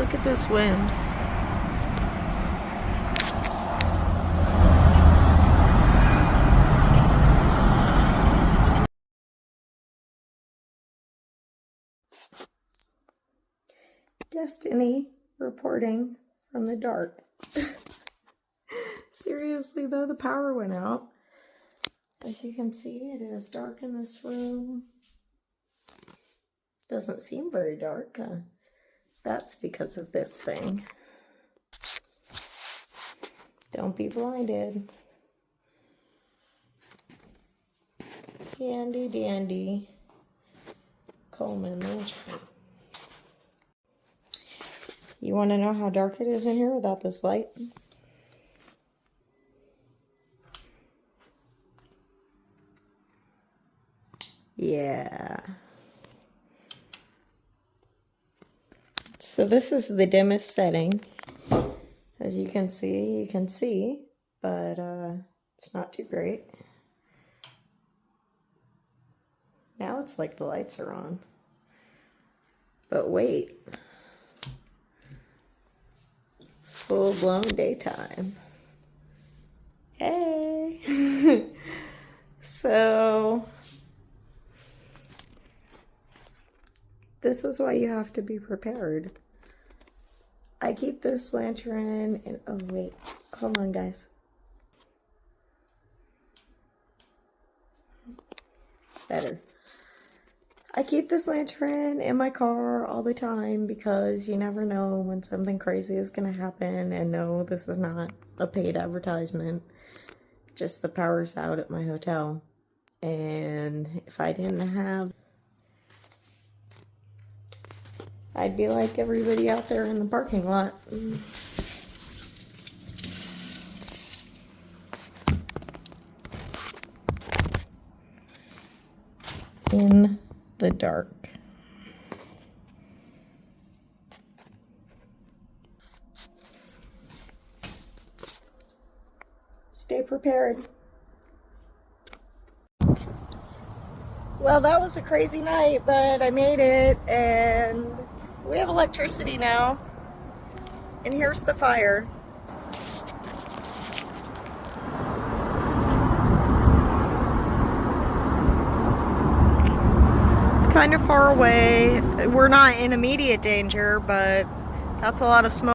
Look at this wind. Destiny reporting from the dark. Seriously though, the power went out. As you can see, it is dark in this room. Doesn't seem very dark. That's because of this thing. Don't be blinded. Handy dandy Coleman Lantren. You want to know how dark it is in here without this light? Yeah. So this is the dimmest setting. As you can see, but it's not too great. Now it's like the lights are on. But wait. Full-blown daytime. Hey! So, this is why you have to be prepared. I keep this lantern in, oh wait, hold on guys. Better. I keep this lantern in my car all the time because you never know when something crazy is going to happen. And no, this is not a paid advertisement. Just the power's out at my hotel. And if I didn't have, I'd be like everybody out there in the parking lot. In the dark. Stay prepared. Well, that was a crazy night, but I made it, and we have electricity now. And here's the fire. Kind of far away. We're not in immediate danger, but that's a lot of smoke.